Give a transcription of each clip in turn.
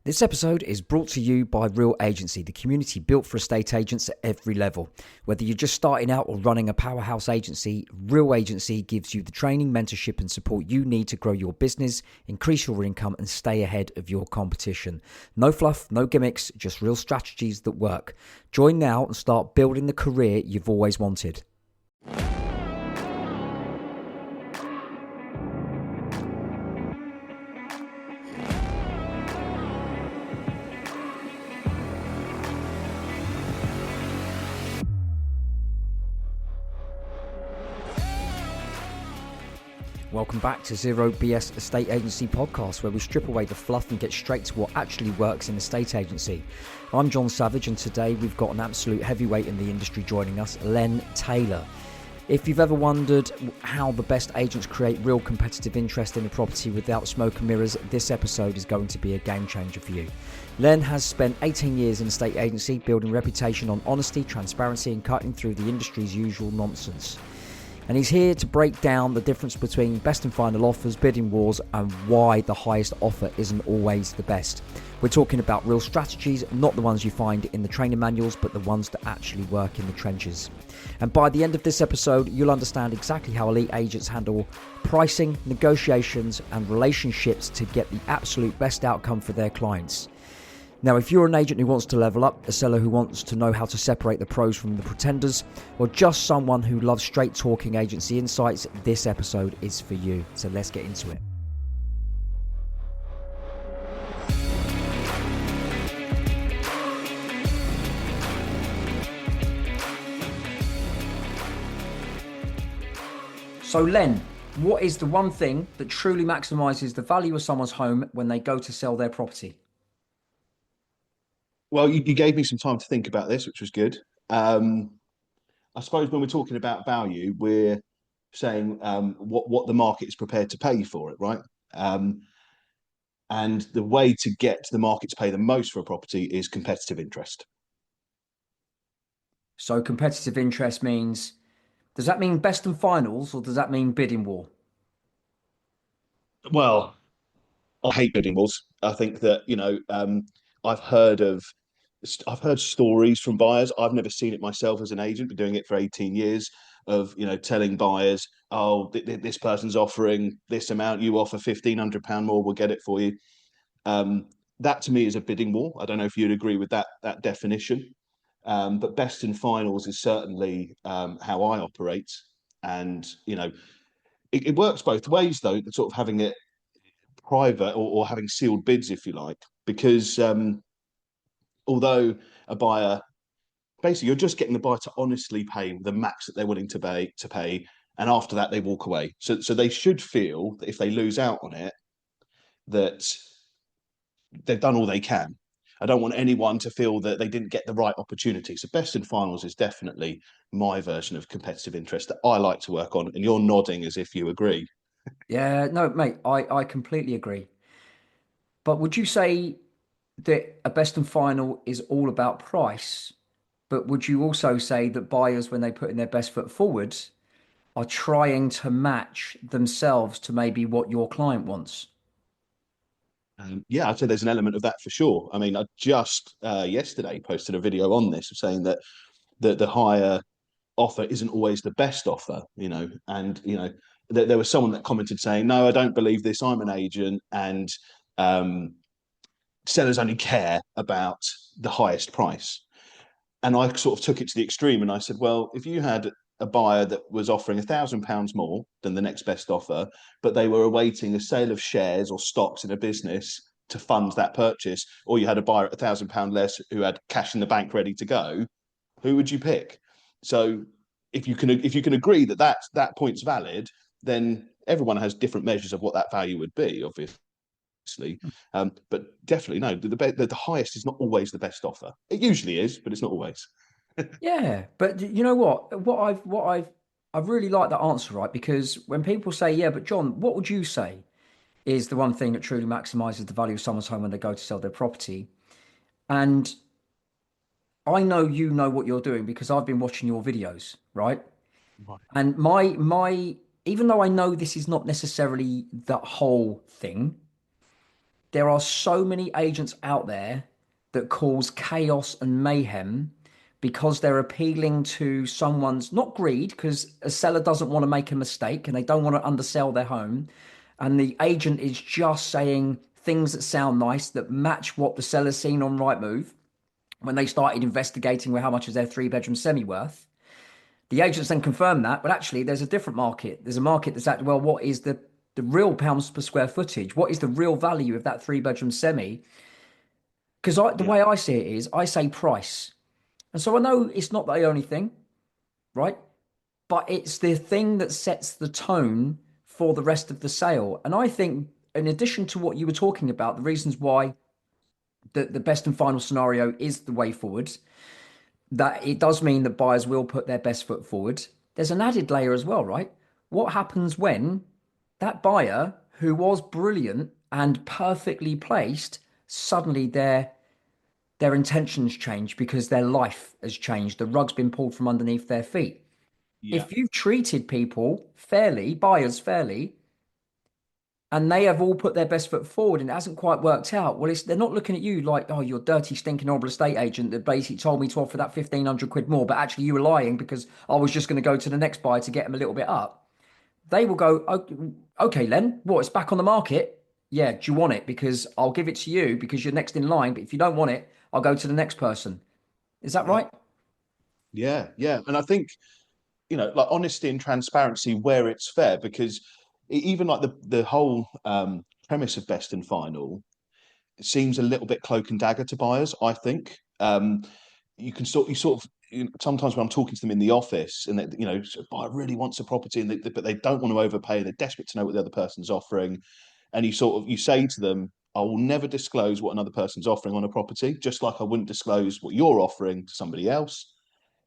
This episode is brought to you by Real Agency, the community built for estate agents at every level. Whether you're just starting out or running a powerhouse agency, Real Agency gives you the training, mentorship and support you need to grow your business, increase your income and stay ahead of your competition. No fluff, no gimmicks, just real strategies that work. Join now and start building the career you've always wanted. Welcome back to Zero BS Estate Agency Podcast, where we strip away the fluff and get straight to what actually works in estate agency. I'm John Savage, and today we've got an absolute heavyweight in the industry joining us, Len Taylor. If you've ever wondered how the best agents create real competitive interest in a property without smoke and mirrors, this episode is going to be a game changer for you. Len has spent 18 years in estate agency, building reputation on honesty, transparency, and cutting through the industry's usual nonsense. And he's here to break down the difference between best and final offers, bidding wars, and why the highest offer isn't always the best. We're talking about real strategies, not the ones you find in the training manuals, but the ones that actually work in the trenches. And by the end of this episode, you'll understand exactly how elite agents handle pricing, negotiations, and relationships to get the absolute best outcome for their clients. Now, if you're an agent who wants to level up, a seller who wants to know how to separate the pros from the pretenders, or just someone who loves straight talking agency insights, this episode is for you. So let's get into it. So Len, what is the one thing that truly maximizes the value of someone's home when they go to sell their property? Well, you gave me some time to think about this, which was good. I suppose when we're talking about value, we're saying what the market is prepared to pay for it, right? And the way to get the market to pay the most for a property is competitive interest. So competitive interest means, does that mean best and finals or does that mean bidding war? Well, I hate bidding wars. I think that, I've heard stories from buyers. I've never seen it myself as an agent, been doing it for 18 years of, telling buyers, oh, this person's offering this amount, you offer £1,500 more, we'll get it for you. That to me is a bidding war. I don't know if you'd agree with that definition. But best and finals is certainly how I operate. And, it works both ways, though, sort of having it private or having sealed bids, if you like, because although a buyer, basically, you're just getting the buyer to honestly pay the max that they're willing to pay, and after that they walk away. So they should feel that if they lose out on it, that they've done all they can. I don't want anyone to feel that they didn't get the right opportunity. So best and finals is definitely my version of competitive interest that I like to work on, and you're nodding as if you agree. Yeah, no, mate, I completely agree. But would you say that a best and final is all about price? But would you also say that buyers, when they put in their best foot forward, are trying to match themselves to maybe what your client wants? Yeah, I'd say there's an element of that for sure. I mean, I just yesterday posted a video on this of saying that the higher offer isn't always the best offer, and there was someone that commented saying, no, I don't believe this, I'm an agent, and sellers only care about the highest price. And I sort of took it to the extreme and I said, well, if you had a buyer that was offering £1,000 more than the next best offer, but they were awaiting a sale of shares or stocks in a business to fund that purchase, or you had a buyer at £1,000 less who had cash in the bank ready to go, who would you pick? So if you can agree that that point's valid, then everyone has different measures of what that value would be, obviously. But definitely, no, the highest is not always the best offer. It usually is, but it's not always. Yeah, but you know I really like that answer, right? Because when people say, yeah, but John, what would you say is the one thing that truly maximizes the value of someone's home when they go to sell their property? And I know you know what you're doing because I've been watching your videos, right? Right. And my even though I know this is not necessarily the whole thing, there are so many agents out there that cause chaos and mayhem because they're appealing to someone's not greed, because a seller doesn't want to make a mistake and they don't want to undersell their home. And the agent is just saying things that sound nice that match what the seller's seen on Rightmove when they started investigating, well, how much is their three-bedroom semi worth. The agents then confirm that, but actually there's a different market. There's a market that's at, well, what is the real pounds per square footage? What is the real value of that three-bedroom semi? Because the Yeah, way I see it is, I say price. And so I know it's not the only thing, right? But it's the thing that sets the tone for the rest of the sale. And I think, in addition to what you were talking about, the reasons why the best and final scenario is the way forward, that it does mean that buyers will put their best foot forward. There's an added layer as well, right? What happens when that buyer who was brilliant and perfectly placed, suddenly their intentions change because their life has changed. The rug's been pulled from underneath their feet. yeah, If you've treated people fairly, buyers fairly, and they have all put their best foot forward and it hasn't quite worked out, well, they're not looking at you like, oh, you're dirty, stinking, horrible estate agent that basically told me to offer that 1,500 quid more, but actually you were lying because I was just going to go to the next buyer to get them a little bit up. They will go, okay, Len, what, it's back on the market? Yeah, do you want it? Because I'll give it to you because you're next in line. But if you don't want it, I'll go to the next person. Is that yeah, right? yeah. And I think, like honesty and transparency where it's fair, because even like the whole premise of best and final seems a little bit cloak and dagger to buyers. I think you sort of sometimes when I'm talking to them in the office and they, buyer really wants a property but they don't want to overpay. They're desperate to know what the other person's offering, and you say to them, I will never disclose what another person's offering on a property, just like I wouldn't disclose what you're offering to somebody else.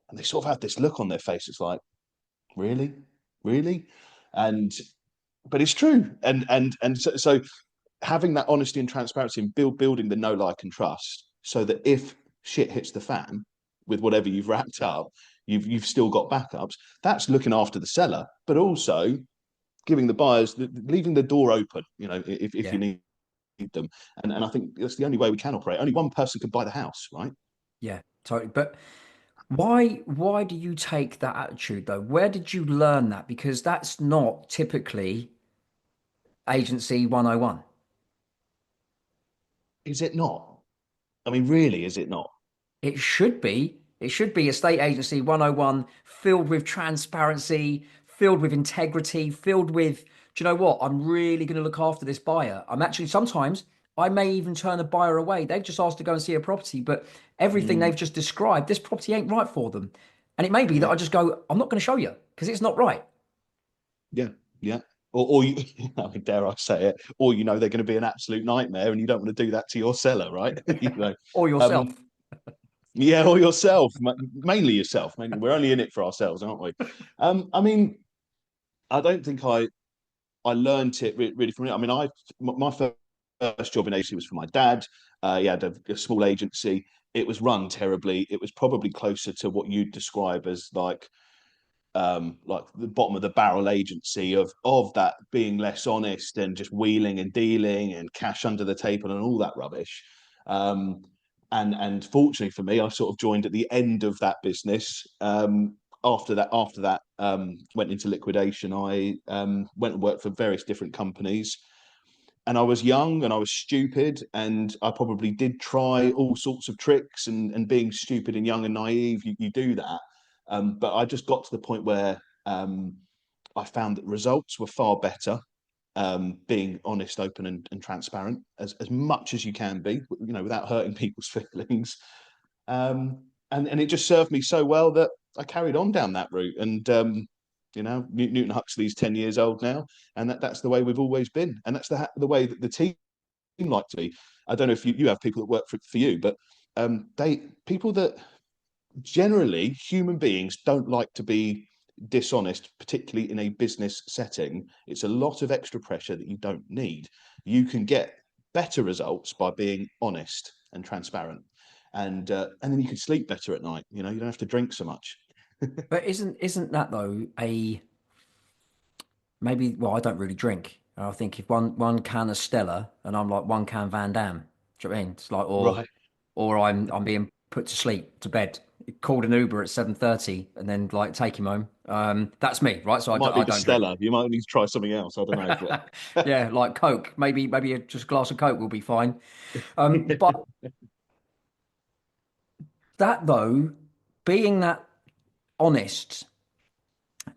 And they sort of have this look on their face. It's like, really, really, and but it's true. And so having that honesty and transparency and building the know, like, and trust, so that if shit hits the fan with whatever you've wrapped up, you've still got backups. That's looking after the seller, but also giving the buyers, leaving the door open. If you Yeah. need them, and I think that's the only way we can operate. Only one person can buy the house, right? Yeah, totally. But why do you take that attitude though? Where did you learn that? Because that's not typically agency 101. Is it not? I mean, really, is it not? It should be. It should be estate agency 101, filled with transparency, filled with integrity, filled with, do you know what? I'm really going to look after this buyer. I'm actually, sometimes I may even turn a buyer away. They've just asked to go and see a property, but everything Mm, they've just described, this property ain't right for them. And it may be that yeah. I just go, I'm not going to show you because it's not right. Yeah, yeah. Or you, I mean, dare I say it, or they're going to be an absolute nightmare, and you don't want to do that to your seller, right? Or yourself. um, yeah, or yourself, mainly yourself. Mainly, we're only in it for ourselves, aren't we? I mean, I don't think I learned it really from it. I mean, my first job in agency was for my dad. He had a small agency. It was run terribly. It was probably closer to what you'd describe as like the bottom of the barrel agency of that, being less honest and just wheeling and dealing and cash under the table and all that rubbish. Um, and fortunately for me, I sort of joined at the end of that business. After that, went into liquidation. I went and worked for various different companies, and I was young and I was stupid, and I probably did try all sorts of tricks, and being stupid and young and naive, you do that. But I just got to the point where I found that results were far better being honest, open, and transparent as much as you can be, without hurting people's feelings. And it just served me so well that I carried on down that route. And Newton Huxley's 10 years old now, and that's the way we've always been, and that's the way that the team like to be. I don't know if you have people that work for you, but they people that generally human beings don't like to be dishonest, particularly in a business setting. It's a lot of extra pressure that you don't need. You can get better results by being honest and transparent, and then you can sleep better at night. You don't have to drink so much. But isn't that though a maybe, well, I don't really drink. And I think if one can of Stella and I'm like one can Van Dam, do you know what I mean? It's like, Right. or I'm being put to sleep to bed, called an Uber at 7:30 and then like take him home. That's me, right? So It might be I the don't drink. Stella. You might need to try something else. I don't know, but Yeah, like Coke. Maybe just a glass of Coke will be fine. But that though, being that honest,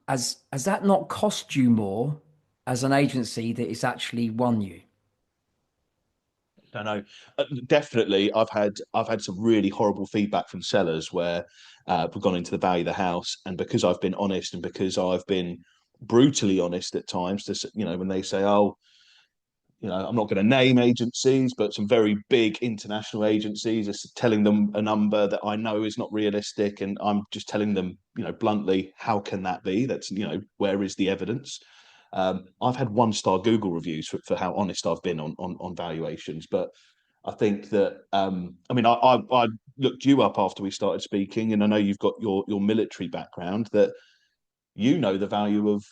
has that not cost you more as an agency that it's actually won you? I don't know. Definitely, I've had some really horrible feedback from sellers where we've gone into the value of the house, and because I've been honest and because I've been brutally honest at times, when they say, "Oh, I'm not going to name agencies, but some very big international agencies are telling them a number that I know is not realistic, and I'm just telling them, bluntly, how can that be? Where is the evidence?" I've had 1-star Google reviews for how honest I've been on valuations, but I think that I looked you up after we started speaking, and I know you've got your military background, that the value of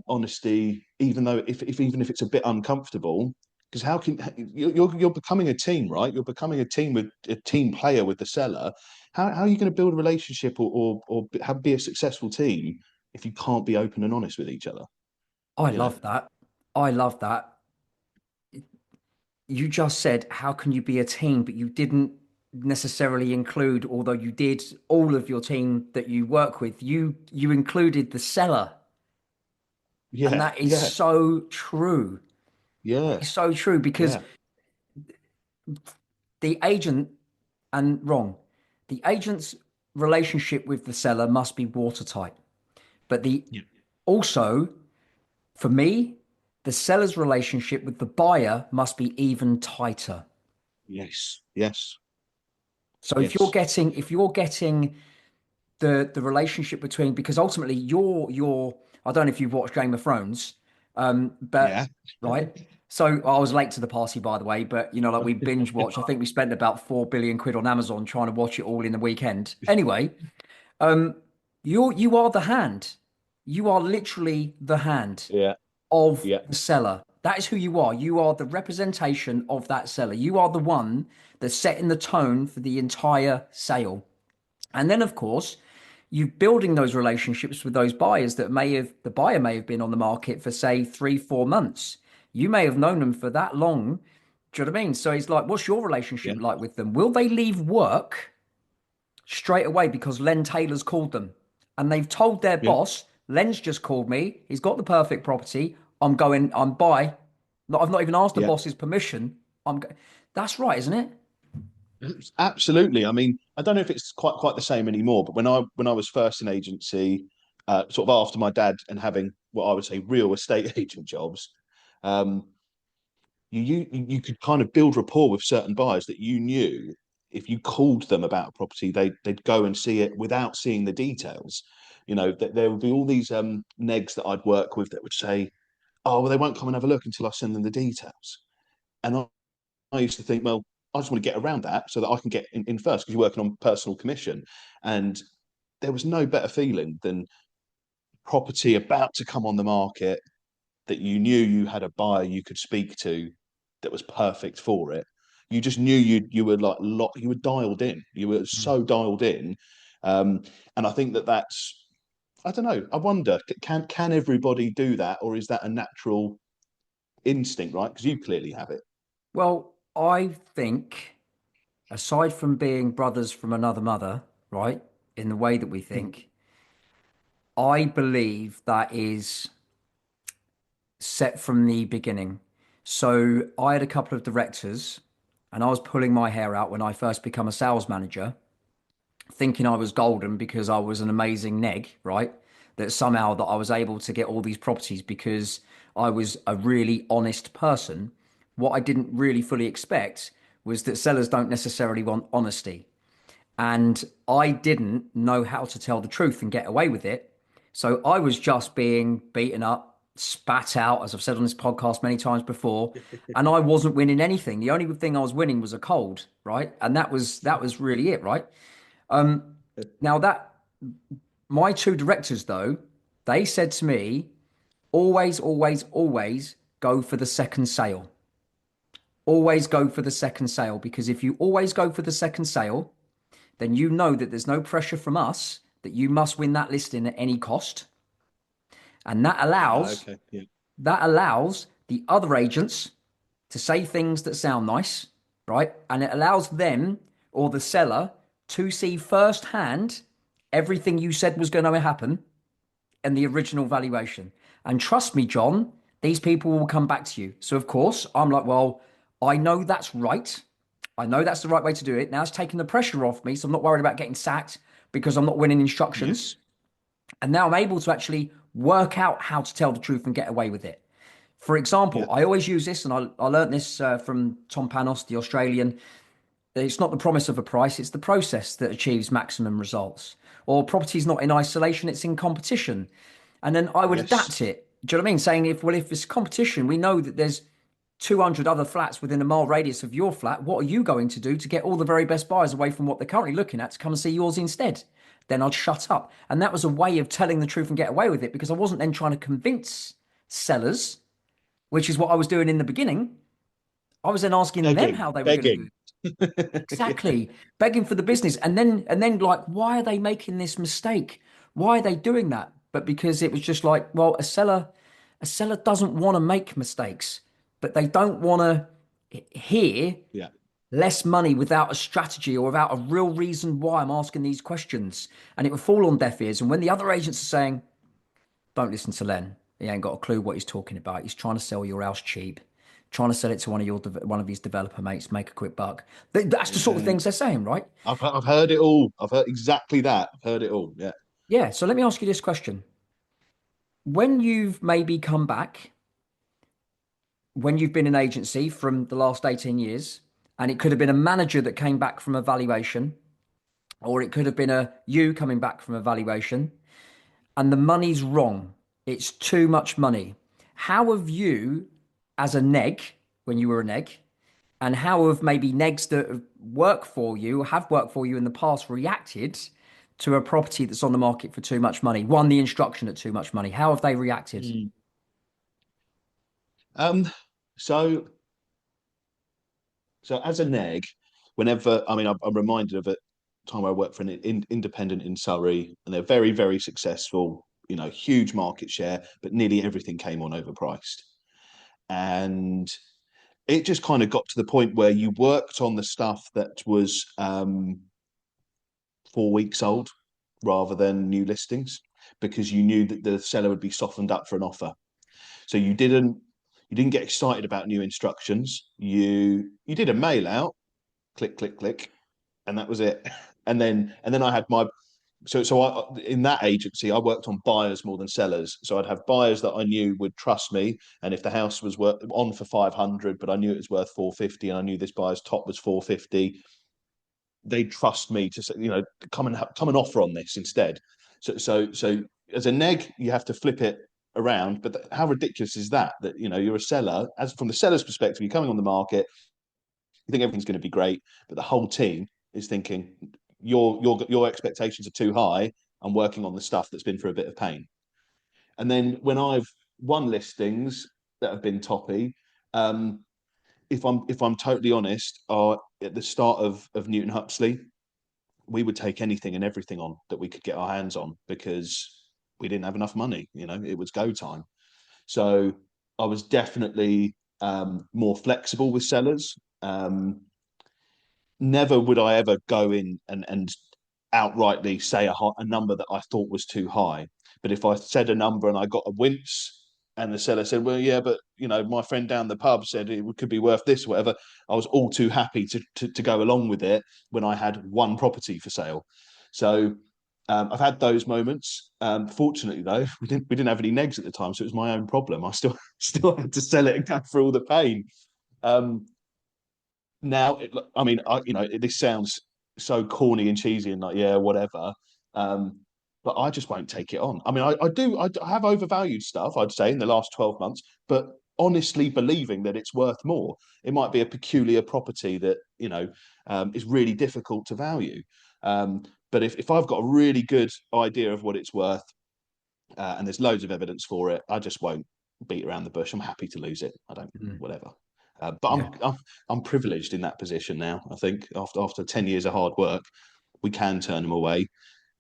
honesty, even though even if it's a bit uncomfortable, because how can you're becoming a team, right? You're becoming a team with a team player with the seller. How are you going to build a relationship or be a successful team if you can't be open and honest with each other? I You know, love that. I love that. You just said, how can you be a team? But you didn't necessarily include, although you did all of your team that you work with, you included the seller. And yeah, that is yeah, so true. yeah, It's so true because yeah, the agent and wrong, the agent's relationship with the seller must be watertight. But the yeah. also for me, the seller's relationship with the buyer must be even tighter. Yes, yes, So yes, if you're getting the relationship between, because ultimately you're I don't know if you've watched Game of Thrones, yeah, but right. So I was late to the party, by the way, but like we binge watched. I think we spent about 4 billion quid on Amazon trying to watch it all in the weekend. Anyway, um, you are the hand. You are literally the hand yeah, of yeah, the seller. That is who you are. You are the representation of that seller. You are the one that's setting the tone for the entire sale. And then, of course, you building those relationships with those buyers that the buyer may have been on the market for, say, 3, 4 months. You may have known them for that long. Do you know what I mean? So it's like, what's your yeah, relationship like with them? Will they leave work straight away because Len Taylor's called them and they've told their yeah. boss, Len's just called me. He's got the perfect property. I'm by. I've not even asked the Yeah. boss's permission. That's right, isn't it? Absolutely. I mean, I don't know if it's quite the same anymore, but when I was first in agency, sort of after my dad and having what I would say real estate agent jobs, um, you could kind of build rapport with certain buyers that you knew if you called them about a property, they'd go and see it without seeing the details. There would be all these negs that I'd work with that would say, "Oh, well, they won't come and have a look until I send them the details." And I used to think, well, I just want to get around that so that I can get in first because you're working on personal commission. And there was no better feeling than property about to come on the market that you knew you had a buyer you could speak to that was perfect for it. You just knew you were like you were dialed in. You were Mm. so dialed in, and I think that's I don't know. I wonder can everybody do that, or is that a natural instinct? Right, because you clearly have it. Well, I think, aside from being brothers from another mother, right, in the way that we think, I believe that is set from the beginning. So I had a couple of directors and I was pulling my hair out when I first become a sales manager, thinking I was golden because I was an amazing neg, right? That somehow that I was able to get all these properties because I was a really honest person. What I didn't really fully expect was that sellers don't necessarily want honesty. And I didn't know how to tell the truth and get away with it. So I was just being beaten up, spat out, as I've said on this podcast many times before, and I wasn't winning anything. The only thing I was winning was a cold, right? And that was really it, right? Now that my two directors though, they said to me, always, always, always go for the second sale. Always go for the second sale, because if you always go for the second sale, then you know that there's no pressure from us that you must win that listing at any cost. And Okay. Yeah. that allows the other agents to say things that sound nice, right? And it allows them or the seller to see firsthand everything you said was going to happen and the original valuation. And trust me, John, these people will come back to you. So, of course, I'm like, well, I know that's right. I know that's the right way to do it. Now it's taking the pressure off me. So I'm not worried about getting sacked because I'm not winning instructions. Yes. And now I'm able to actually work out how to tell the truth and get away with it. For example, Yeah. I always use this, and I learned this from Tom Panos, the Australian. It's not the promise of a price, it's the process that achieves maximum results. Or property is not in isolation, it's in competition. And then I would Yes. adapt it. Do you know what I mean? Saying, if it's competition, we know that there's 200 other flats within a mile radius of your flat. What are you going to do to get all the very best buyers away from what they're currently looking at to come and see yours instead? Then I'd shut up. And that was a way of telling the truth and get away with it, because I wasn't then trying to convince sellers, which is what I was doing in the beginning. I was then asking them Begging, how they were going to do begging. it. Exactly. Begging for the business. And then like, why are they making this mistake? Why are they doing that? But because it was just like, well, a seller doesn't want to make mistakes, but they don't want to hear Yeah. less money without a strategy or without a real reason why I'm asking these questions. And it would fall on deaf ears. And when the other agents are saying, don't listen to Len. He ain't got a clue what he's talking about. He's trying to sell your house cheap, trying to sell it to one of his developer mates, make a quick buck. That's the sort of Yeah. things they're saying, right? I've heard it all. I've heard exactly that. I've heard it all. Yeah. Yeah. So let me ask you this question: when you've maybe come back, when you've been in agency from the last 18 years, and it could have been a manager that came back from a valuation, or it could have been a you coming back from a valuation, and the money's wrong. It's too much money. How have you, as a neg, when you were a neg, and how have maybe negs that have worked for you in the past, reacted to a property that's on the market for too much money, won the instruction at too much money? How have they reacted? Mm. Um, so so as a neg, whenever I'm reminded of a time I worked for an independent in Surrey, and they're very, very successful, huge market share, but nearly everything came on overpriced. And it just kind of got to the point where you worked on the stuff that was 4 weeks old rather than new listings, because you knew that the seller would be softened up for an offer. So you didn't get excited about new instructions. You did a mail out, click, click, click, and that was it. And then I had my in that agency I worked on buyers more than sellers. So I'd have buyers that I knew would trust me, and if the house was on for 500, but I knew it was worth 450, and I knew this buyer's top was 450, they'd trust me to say, come and offer on this instead. So as a neg, you have to flip it around. But how ridiculous is that? That you're a seller. As from the seller's perspective, you're coming on the market, you think everything's going to be great, but the whole team is thinking your expectations are too high. I'm working on the stuff that's been for a bit of pain. And then when I've won listings that have been toppy, um, if I'm totally honest, at the start of Newton Huxley, we would take anything and everything on that we could get our hands on, because we didn't have enough money. It was go time. So I was definitely more flexible with sellers. Never would I ever go in and outrightly say a number that I thought was too high. But if I said a number and I got a wince, and the seller said, "Well, yeah, but my friend down the pub said it could be worth this, or whatever," I was all too happy to go along with it when I had one property for sale. So I've had those moments. Fortunately, though, we didn't have any negs at the time, so it was my own problem. I still had to sell it and go through all the pain. Um, Now, this sounds so corny and cheesy and like, yeah, whatever. Um, but I just won't take it on. I have overvalued stuff, I'd say, in the last 12 months, but honestly believing that it's worth more. It might be a peculiar property that, is really difficult to value. But if I've got a really good idea of what it's worth, and there's loads of evidence for it, I just won't. beat around the bush. I'm happy to lose it. I don't, Mm. whatever. But Yeah. I'm privileged in that position now. I think after 10 years of hard work, we can turn them away,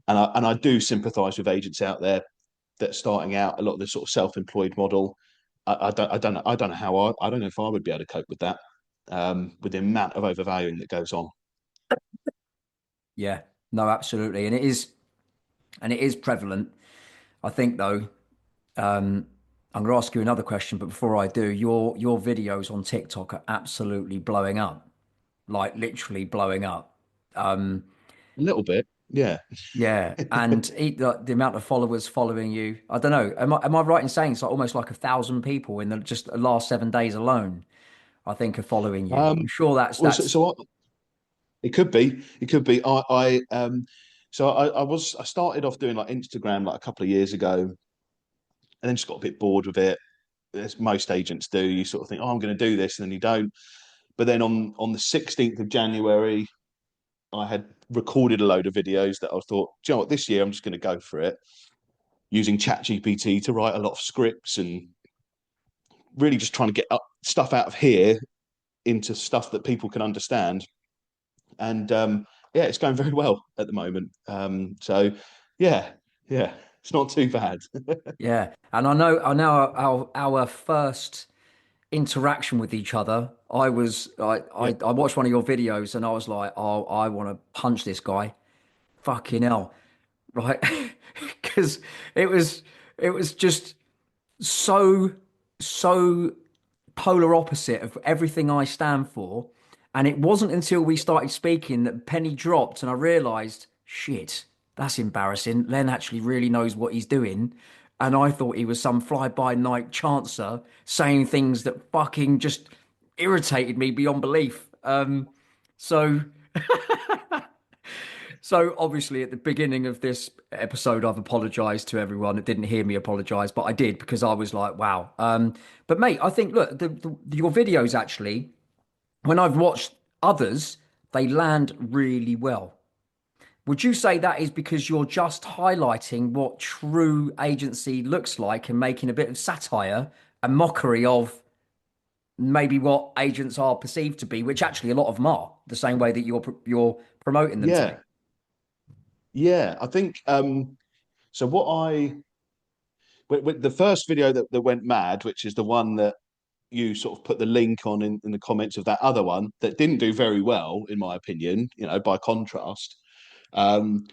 and I do sympathise with agents out there that are starting out. A lot of the sort of self-employed model. I don't know how I don't know if I would be able to cope with that, with the amount of overvaluing that goes on. Yeah. No, absolutely. And it is prevalent. I think though, I'm going to ask you another question, but before I do, your videos on TikTok are absolutely blowing up, like literally blowing up. Um, A little bit, yeah. yeah, and the amount of followers following you, I don't know. Am I right in saying it's like almost like 1,000 people in the just the last 7 days alone? I think are following you. I'm Um, sure that's well, that's it could be. It could be. I started off doing like Instagram like a couple of years ago, and then just got a bit bored with it. As most agents do, you sort of think, "Oh, I'm going to do this," and then you don't. But then on the 16th of January, I had recorded a load of videos that I thought, "Do you know what? This year I'm just going to go for it." Using ChatGPT to write a lot of scripts and really just trying to get stuff out of here into stuff that people can understand. And yeah, it's going very well at the moment. So yeah, yeah, it's not too bad. yeah. And I know our first interaction with each other. Yeah, I watched one of your videos and I was like, oh, I want to punch this guy. Fucking hell, right? Because it was it was just so so polar opposite of everything I stand for. And it wasn't until we started speaking that penny dropped and I realized, shit, that's embarrassing. Len actually really knows what he's doing. And I thought he was some fly-by-night chancer saying things that fucking just irritated me beyond belief. So so obviously at the beginning of this episode, I've apologized to everyone that didn't hear me apologize, but I did because I was like, wow. But mate, I think look, your videos actually, when I've watched others, they land really well. Would you say that is because you're just highlighting what true agency looks like and making a bit of satire and mockery of maybe what agents are perceived to be, which actually a lot of them are, the same way that you're promoting them to be? yeah, yeah. I think so. With the first video that went mad, which is the one that you sort of put the link on in the comments of that other one that didn't do very well, in my opinion. By contrast. Um,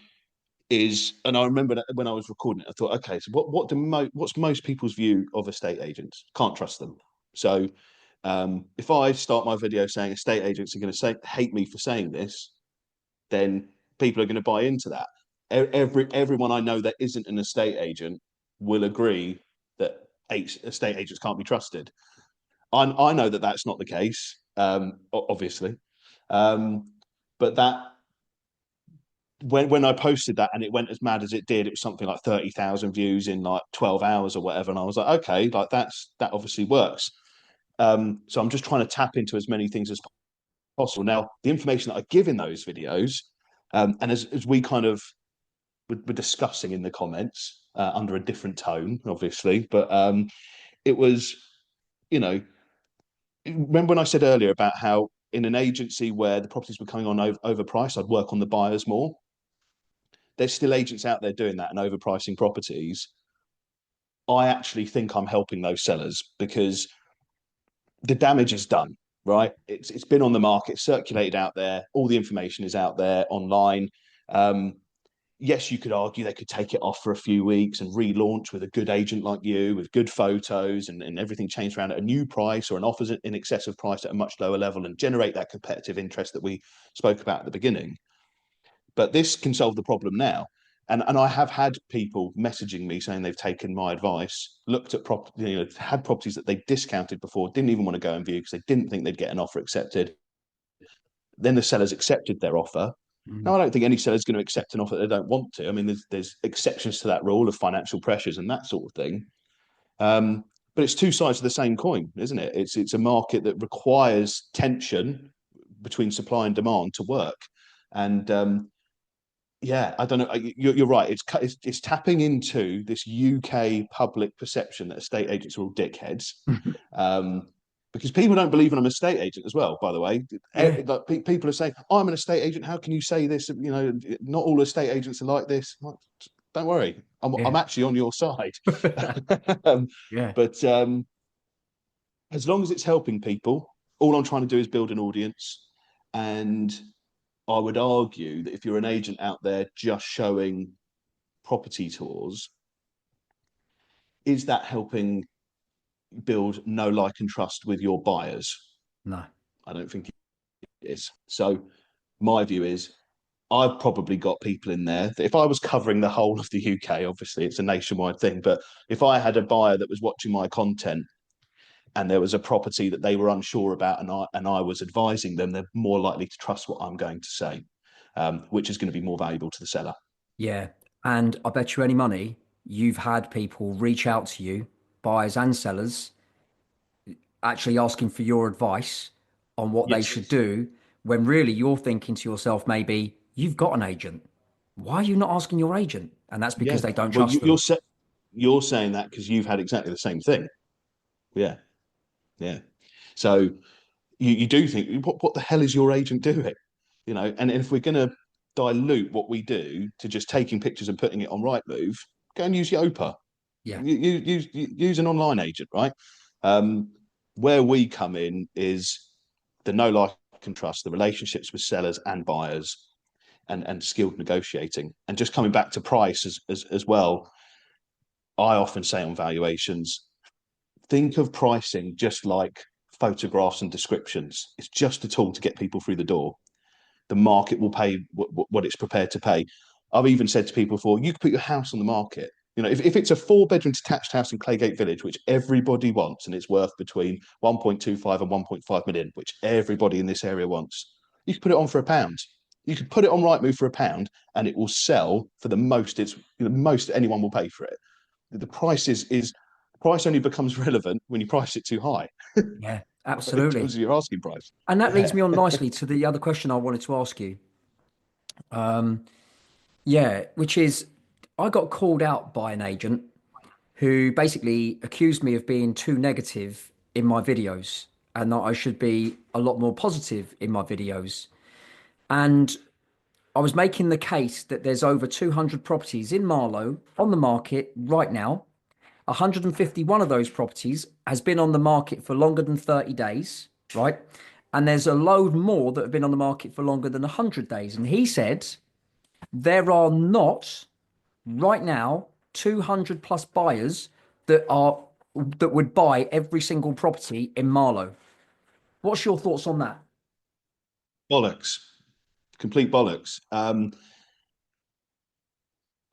and I remember that when I was recording it, I thought, okay, so what's most people's view of estate agents? Can't trust them. So if I start my video saying estate agents are going to hate me for saying this, then people are going to buy into that. Everyone I know that isn't an estate agent will agree that estate agents can't be trusted. I know that that's not the case, obviously, um, but that when I posted that and it went as mad as it did, it was something like 30,000 views in like 12 hours or whatever. And I was like, okay, like that obviously works. So I'm just trying to tap into as many things as possible. Now, the information that I give in those videos, and as we kind of were discussing in the comments under a different tone, obviously, but it was, you know, remember when I said earlier about how in an agency where the properties were coming on overpriced, I'd work on the buyers more. There's still agents out there doing that and overpricing properties. I actually think I'm helping those sellers because the damage is done, right? It's been on the market, circulated out there. All the information is out there online. Um, yes, you could argue they could take it off for a few weeks and relaunch with a good agent like you, with good photos and everything changed around at a new price or an offer in excess of price at a much lower level and generate that competitive interest that we spoke about at the beginning. But this can solve the problem now. And I have had people messaging me saying they've taken my advice, looked at had properties that they discounted before, didn't even want to go and view because they didn't think they'd get an offer accepted. Then the sellers accepted their offer. Mm. Now, I don't think any seller's going to accept an offer they don't want to. I mean, there's exceptions to that rule of financial pressures and that sort of thing. But it's two sides of the same coin, isn't it? It's a market that requires tension between supply and demand to work. And yeah, I don't know. You're right. It's tapping into this UK public perception that estate agents are all dickheads, um, because people don't believe I'm an estate agent as well. By the way, Yeah, like, people are saying I'm an estate agent. How can you say this? You know, not all estate agents are like this. Like, don't worry, yeah, I'm actually on your side. um, yeah, but as long as it's helping people, all I'm trying to do is build an audience. And I would argue that if you're an agent out there just showing property tours, is that helping build know, like, and trust with your buyers? no, I don't think it is. So my view is I've probably got people in there that if I was covering the whole of the UK, obviously it's a nationwide thing, but if I had a buyer that was watching my content and there was a property that they were unsure about and I was advising them, they're more likely to trust what I'm going to say, which is going to be more valuable to the seller. yeah. And I bet you any money you've had people reach out to you, buyers and sellers, actually asking for your advice on what they Yes. should do, when really you're thinking to yourself, maybe you've got an agent. Why are you not asking your agent? And that's because Yeah. they don't Well, trust them. you're saying that because you've had exactly the same thing. Yeah. Yeah. So you do think, what the hell is your agent doing? You know, and if we're going to dilute what we do to just taking pictures and putting it on Rightmove, go and use Yopa. Yeah, Use an online agent, right? Um, where we come in is the know, like, and trust, the relationships with sellers and buyers, and skilled negotiating. And just coming back to price as well, I often say on valuations, think of pricing just like photographs and descriptions. It's just a tool to get people through the door. The market will pay what it's prepared to pay. I've even said to people before, you could put your house on the market. You know, if it's a 4-bedroom detached house in Claygate Village, which everybody wants, and it's worth between 1.25 and 1.5 million, which everybody in this area wants, you could put it on for £1. You could put it on Rightmove for £1, and it will sell for the most the most anyone will pay for it. The price is price only becomes relevant when you price it too high yeah, in absolutely. terms of your asking price. And that leads Yeah. me on nicely to the other question I wanted to ask you. Yeah, which is I got called out by an agent who basically accused me of being too negative in my videos and that I should be a lot more positive in my videos. And I was making the case that there's over 200 properties in Marlow on the market right now. 151 of those properties has been on the market for longer than 30 days, right? And there's a load more that have been on the market for longer than 100 days. And he said there are not right now 200 plus buyers that would buy every single property in Marlow. What's your thoughts on that? Bollocks, complete bollocks.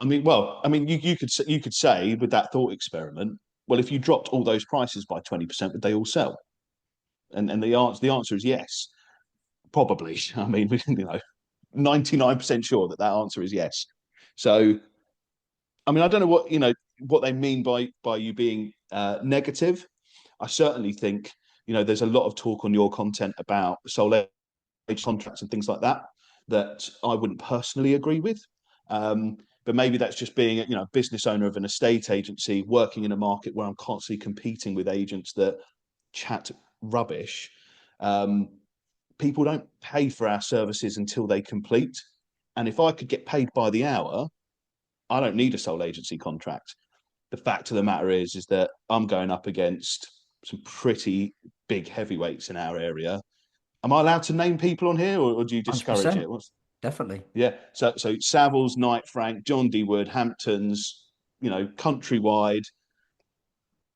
I mean, well, I mean, you could say with that thought experiment, well, if you dropped all those prices by 20%, would they all sell? And the answer is yes, probably. I mean, 99% sure that answer is yes. So, I mean, I don't know what they mean by you being negative. I certainly think there's a lot of talk on your content about sole age contracts and things like that I wouldn't personally agree with. But maybe that's just being a business owner of an estate agency working in a market where I'm constantly competing with agents that chat rubbish. Um, People don't pay for our services until they complete. And if I could get paid by the hour, I don't need a sole agency contract. The fact of the matter is that I'm going up against some pretty big heavyweights in our area. Am I allowed to name people on here, or do you discourage 100%. it? Definitely. Yeah. So Savills, Knight Frank, John D Wood, Hamptons, countrywide.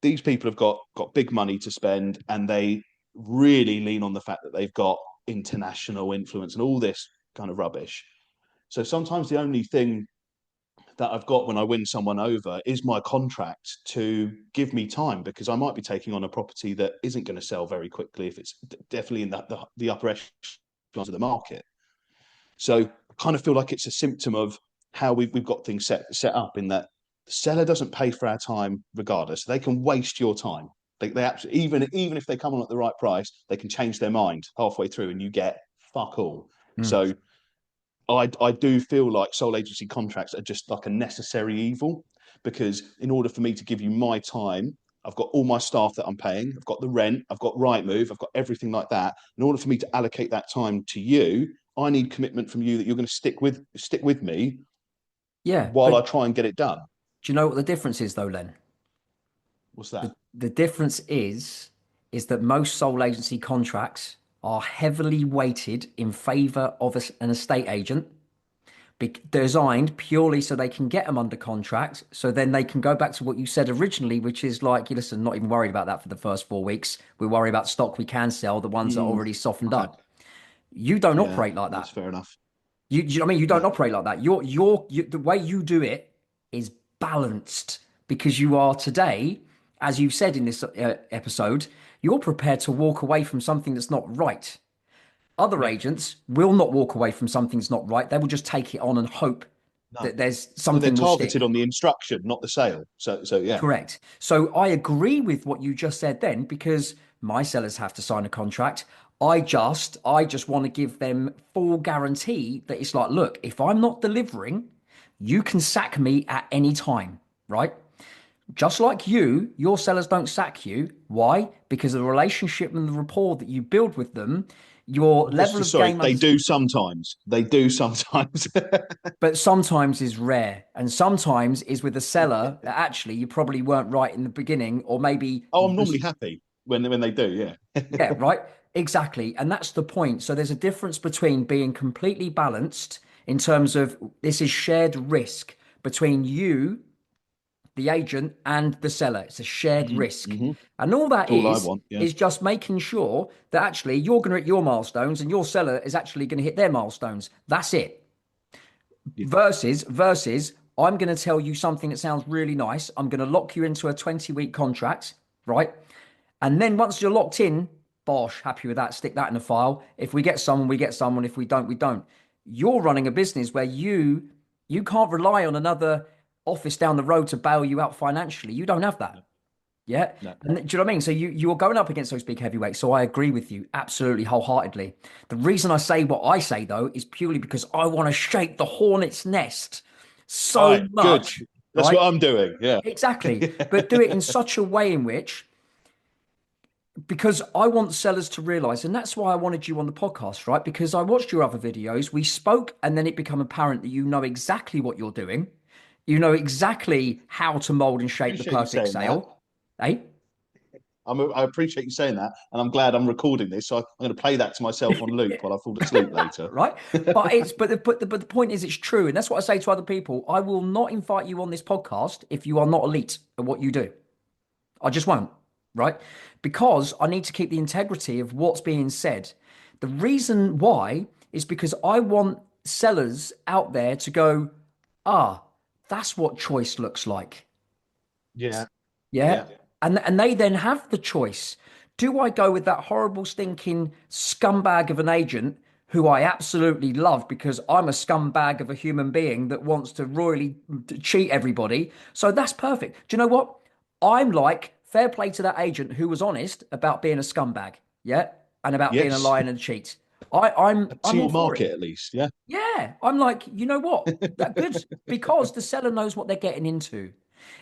These people have got big money to spend, and they really lean on the fact that they've got international influence and all this kind of rubbish. So sometimes the only thing that I've got when I win someone over is my contract to give me time, because I might be taking on a property that isn't going to sell very quickly if it's definitely in the upper echelons of the market. So I kind of feel like it's a symptom of how we've got things set up, in that the seller doesn't pay for our time regardless. They can waste your time. They absolutely, even if they come on at the right price, they can change their mind halfway through and you get fuck all. Mm. So I do feel like sole agency contracts are just like a necessary evil, because in order for me to give you my time, I've got all my staff that I'm paying, I've got the rent, I've got Rightmove, I've got everything like that. In order for me to allocate that time to you, I need commitment from you that you're going to stick with me Yeah, while but I try and get it done. do you know what the difference is though, Len? What's The that? the difference is that most sole agency contracts are heavily weighted in favor of an estate agent, designed purely so they can get them under contract. So then they can go back to what you said originally, which is like, listen, not even worried about that for the first 4 weeks. We worry about stock we can sell, the ones that are Mm, already softened okay. up. You don't Yeah, operate like that's that. fair enough. Do you know what I mean? You don't No. operate like that. The way you do it is balanced because you are today, as you've said in this episode, you're prepared to walk away from something that's not right. Other Yeah. agents will not walk away from something that's not right. They will just take it on and hope No. that there's Well, they're something will targeted stick. on the instruction, not the sale. So yeah. Correct. So I agree with what you just said then, because my sellers have to sign a contract. I just want to give them full guarantee that it's like, look, if I'm not delivering, you can sack me at any time, right? Just like you, your sellers don't sack you. Why? Because of the relationship and the rapport that you build with them, your level of Sorry, game they under, do sometimes. They do sometimes. but sometimes is rare, and sometimes is with a seller that actually you probably weren't right in the beginning, or maybe Oh, I'm normally happy when they do. Yeah. yeah, right. Exactly. And that's the point. So there's a difference between being completely balanced in terms of this is shared risk between you, the agent, and the seller. It's a shared risk. Mm-hmm. And all that All I want. Yeah. is just making sure that actually you're going to hit your milestones and your seller is actually going to hit their milestones. That's it. Yeah. Versus, I'm going to tell you something that sounds really nice. I'm going to lock you into a 20-week contract, right? And then once you're locked in, bosh, happy with that, stick that in the file. If we get someone, we get someone. If we don't, we don't. You're running a business where you can't rely on another office down the road to bail you out financially. You don't have that. No. Yeah. No. And do you know what I mean? So you're going up against those big heavyweights. So I agree with you absolutely wholeheartedly. The reason I say what I say though is purely because I want to shake the hornet's nest All so right. Good. much, That's right? what I'm doing. Yeah. Exactly. But do it in such a way in which, because I want sellers to realize, and that's why I wanted you on the podcast, right? Because I watched your other videos, we spoke, and then it became apparent that you know exactly what you're doing. You know exactly how to mold and shape the Appreciate you perfect saying that. sale. Eh? I appreciate you saying that, and I'm glad I'm recording this. So I'm going to play that to myself on loop while I fall asleep later. Right? But the point is, it's true, and that's what I say to other people. I will not invite you on this podcast if you are not elite at what you do. I just won't, right? Because I need to keep the integrity of what's being said. The reason why is because I want sellers out there to go, ah, that's what choice looks like. Yeah. Yeah. Yeah. And they then have the choice. Do I go with that horrible, stinking scumbag of an agent who I absolutely love because I'm a scumbag of a human being that wants to royally cheat everybody? So that's perfect. Do you know what? I'm like, fair play to that agent who was honest about being a scumbag. Yeah. And about being a Yes. liar and a cheat. I'm To all your for it. market, at least. Yeah. Yeah, I'm like, you know what? That good because the seller knows what they're getting into.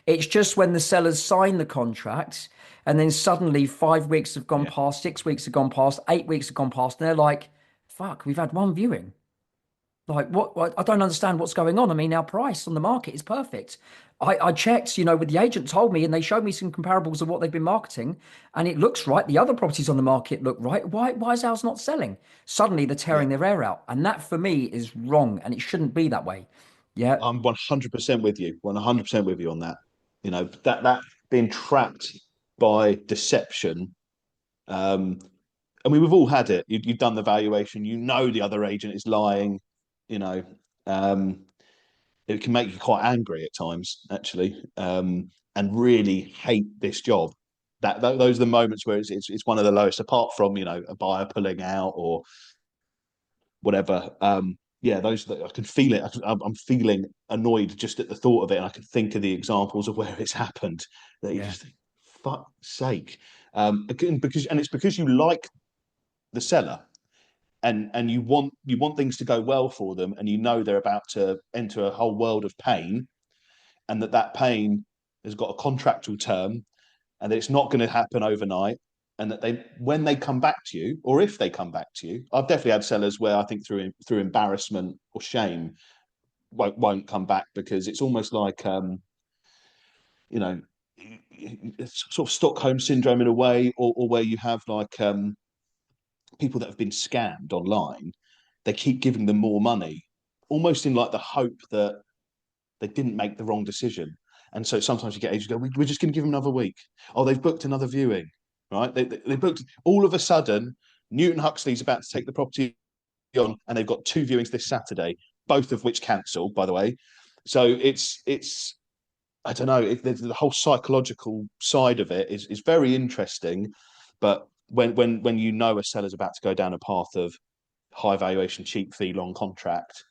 It's just when the sellers sign the contract and then suddenly 5 weeks have gone Yeah. past, 6 weeks have gone past, 8 weeks have gone past, and they're like, fuck, we've had one viewing. Like, what? I don't understand what's going on. I mean, our price on the market is perfect. I checked, with the agent told me, and they showed me some comparables of what they've been marketing, and it looks right. The other properties on the market look right. Why is ours not selling? Suddenly they're Yeah. tearing their hair out. And that for me is wrong, and it shouldn't be that way. Yeah. I'm 100% with you. 100% with you on that. That being trapped by deception. I mean, we've all had it. You've done the valuation. You know the other agent is lying. You know, um, it can make you quite angry at times, actually, and really hate this job. Those are the moments where it's one of the lowest, apart from a buyer pulling out or whatever. Yeah, those I can feel it. I'm feeling annoyed just at the thought of it, and I can think of the examples of where it's happened. That you Yeah. just think, fuck's sake. Again, because it's because you like the seller, and you want things to go well for them, and you know they're about to enter a whole world of pain, and that pain has got a contractual term, and that it's not going to happen overnight, and that when they come back to you, or if they come back to you, I've definitely had sellers where I think through embarrassment or shame won't come back, because it's almost like it's sort of Stockholm syndrome in a way, or where you have like people that have been scammed online. They keep giving them more money, almost in like the hope that they didn't make the wrong decision. And so sometimes you get agents go, we're just going to give them another week. Oh, they've booked another viewing, right? They booked, all of a sudden, Newton Huxley's about to take the property on, and they've got 2 viewings this Saturday, both of which cancelled, by the way. So it's I don't know, the whole psychological side of it is very interesting. But when you know a seller's about to go down a path of high valuation, cheap fee, long contract,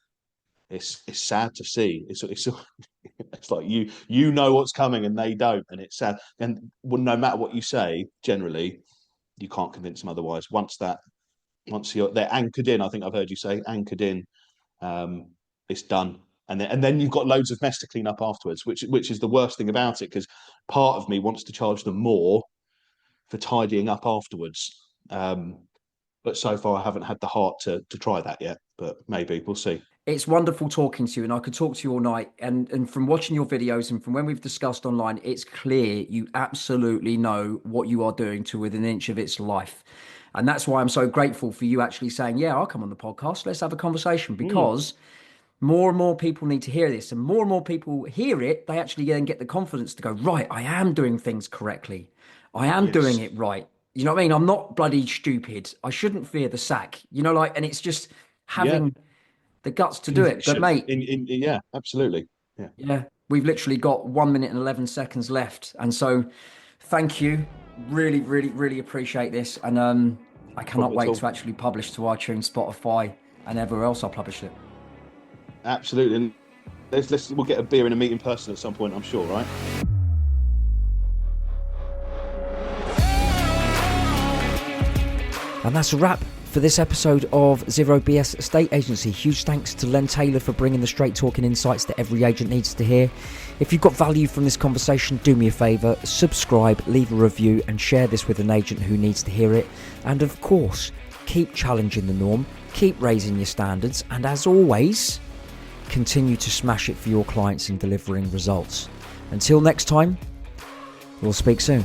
it's sad to see. It's like you know what's coming and they don't, and it's sad. And no matter what you say, generally you can't convince them otherwise. Once they're anchored in, I think I've heard you say anchored in, it's done. And then you've got loads of mess to clean up afterwards, which is the worst thing about it, because part of me wants to charge them more for tidying up afterwards. But so far I haven't had the heart to try that yet, but maybe we'll see. It's wonderful talking to you, and I could talk to you all night. And from watching your videos and from when we've discussed online, it's clear you absolutely know what you are doing to within an inch of its life. And that's why I'm so grateful for you actually saying, yeah, I'll come on the podcast. Let's have a conversation, because more and more people need to hear this, and more people hear it. They actually then get the confidence to go, right, I am doing things correctly. I am doing it right. You know what I mean? I'm not bloody stupid. I shouldn't fear the sack, and it's just having the guts to do it. But mate, yeah, absolutely. Yeah. We've literally got 1 minute and 11 seconds left. And so thank you. Really, really, really appreciate this. And I cannot wait to actually publish to iTunes, Spotify, and everywhere else I'll publish it. Absolutely. And we'll get a beer and a meet in person at some point, I'm sure, right? And that's a wrap for this episode of Zero BS Estate Agency. Huge thanks to Len Taylor for bringing the straight talking insights that every agent needs to hear. If you've got value from this conversation, do me a favour, subscribe, leave a review, and share this with an agent who needs to hear it. And of course, keep challenging the norm, keep raising your standards, and as always, continue to smash it for your clients in delivering results. Until next time, we'll speak soon.